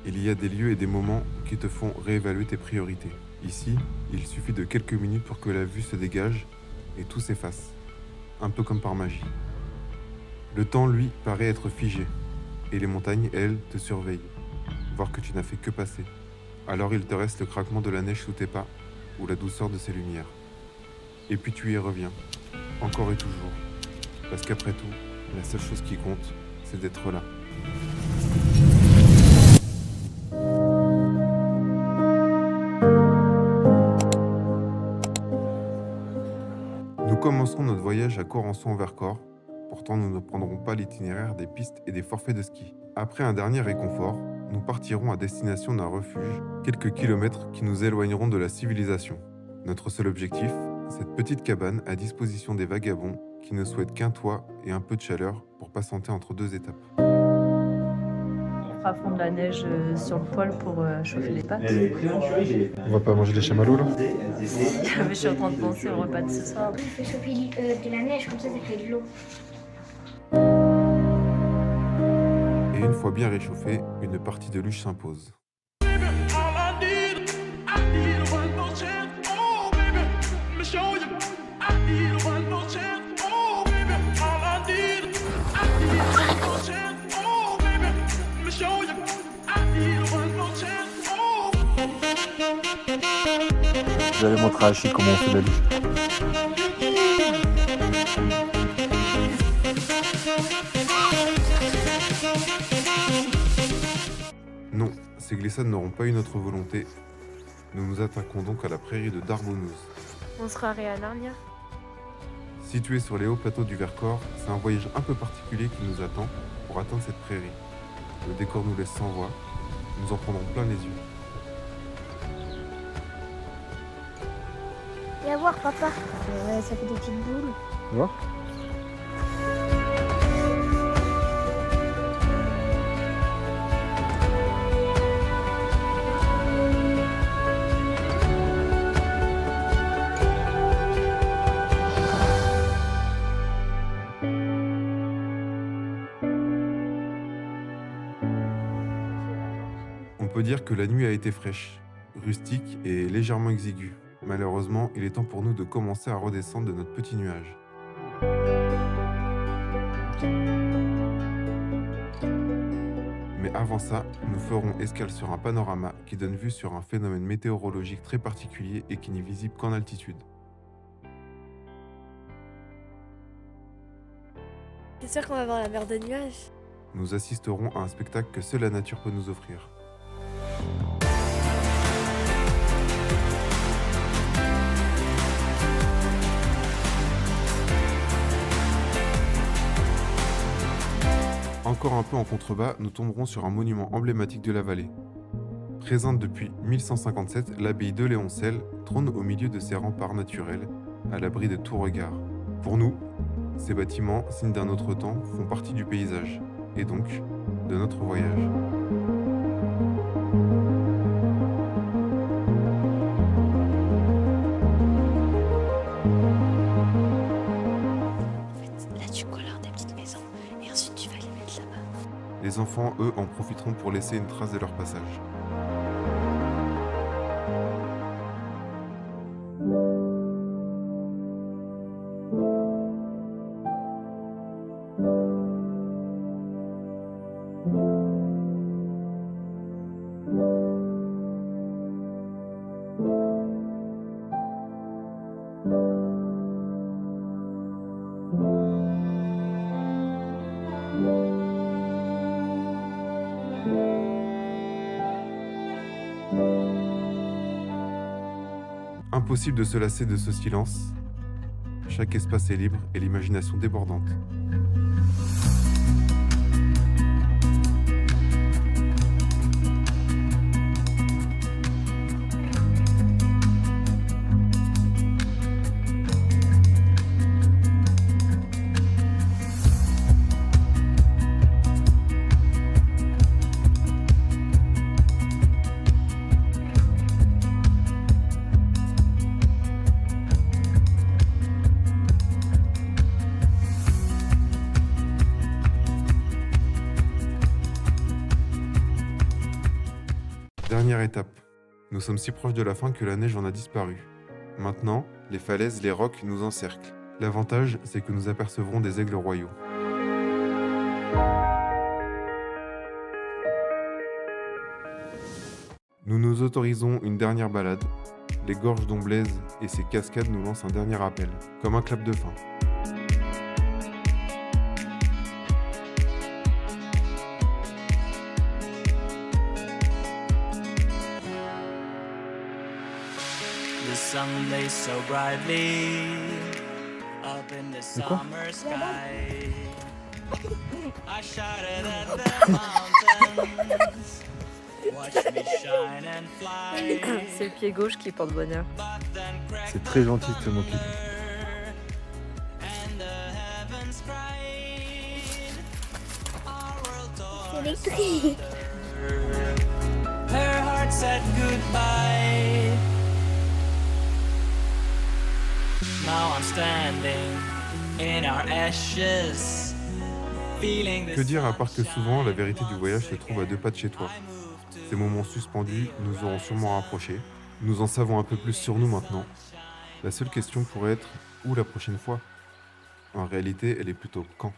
Il y a des lieux et des moments qui te font réévaluer tes priorités. Ici, il suffit de quelques minutes pour que la vue se dégage et tout s'efface, un peu comme par magie. Le temps, lui, paraît être figé, et les montagnes, elles, te surveillent, voir que tu n'as fait que passer. Alors il te reste le craquement de la neige sous tes pas, ou la douceur de ses lumières. Et puis tu y reviens, encore et toujours, parce qu'après tout, la seule chose qui compte, c'est d'être là. Nous commencerons notre voyage à Corançon-Vercors. Pourtant, nous ne prendrons pas l'itinéraire des pistes et des forfaits de ski. Après un dernier réconfort, nous partirons à destination d'un refuge, quelques kilomètres qui nous éloigneront de la civilisation. Notre seul objectif, cette petite cabane à disposition des vagabonds qui ne souhaitent qu'un toit et un peu de chaleur pour patienter entre deux étapes. On fera fondre la neige sur le poêle pour chauffer les pâtes. On va pas manger les chamallows là? Je suis en train de penser au repas de ce soir. On fait chauffer de la neige, comme ça fait de l'eau. Et une fois bien réchauffé, une partie de luge s'impose. Je vais aller montrer à Achille comment on fait la luge. Non, ces glissades n'auront pas eu notre volonté. Nous nous attaquons donc à la prairie de Darbonouz. On se croirait à Narnia. Situé sur les hauts plateaux du Vercors, c'est un voyage un peu particulier qui nous attend pour atteindre cette prairie. Le décor nous laisse sans voix, nous en prendrons plein les yeux. Viens voir, papa. Ouais, ça fait des petites boules. Tu vois? On peut dire que la nuit a été fraîche, rustique et légèrement exiguë. Malheureusement, il est temps pour nous de commencer à redescendre de notre petit nuage. Mais avant ça, nous ferons escale sur un panorama qui donne vue sur un phénomène météorologique très particulier et qui n'est visible qu'en altitude. C'est sûr qu'on va voir la mer de nuages. Nous assisterons à un spectacle que seule la nature peut nous offrir. Encore un peu en contrebas, nous tomberons sur un monument emblématique de la vallée. Présente depuis 1157, l'abbaye de Léoncelle trône au milieu de ses remparts naturels, à l'abri de tout regard. Pour nous, ces bâtiments, signes d'un autre temps, font partie du paysage, et donc de notre voyage. Là, tu colores des petites maisons et ensuite tu vas les mettre là-bas. Les enfants, eux, en profiteront pour laisser une trace de leur passage. Impossible de se lasser de ce silence. Chaque espace est libre et l'imagination débordante. Dernière étape. Nous sommes si proches de la fin que la neige en a disparu. Maintenant, les falaises, les rocs nous encerclent. L'avantage, c'est que nous apercevrons des aigles royaux. Nous nous autorisons une dernière balade. Les gorges d'Omblaise et ses cascades nous lancent un dernier appel, comme un clap de fin. The sun lays so brightly up in the summer sky. I shouted at the mountains. Watch me shine and fly. C'est le pied gauche qui porte bonheur. But then cracked C'est très gentil de se moquer. and the heavens cried. Our world C'est tore électrique. her heart said goodbye. Now I'm standing in our ashes. Feeling the Que dire à part que souvent, la vérité du voyage se trouve à 2 pas de chez toi. Ces moments suspendus nous auront sûrement rapprochés. Nous en savons un peu plus sur nous maintenant. La seule question pourrait être où la prochaine fois ? En réalité, elle est plutôt quand ?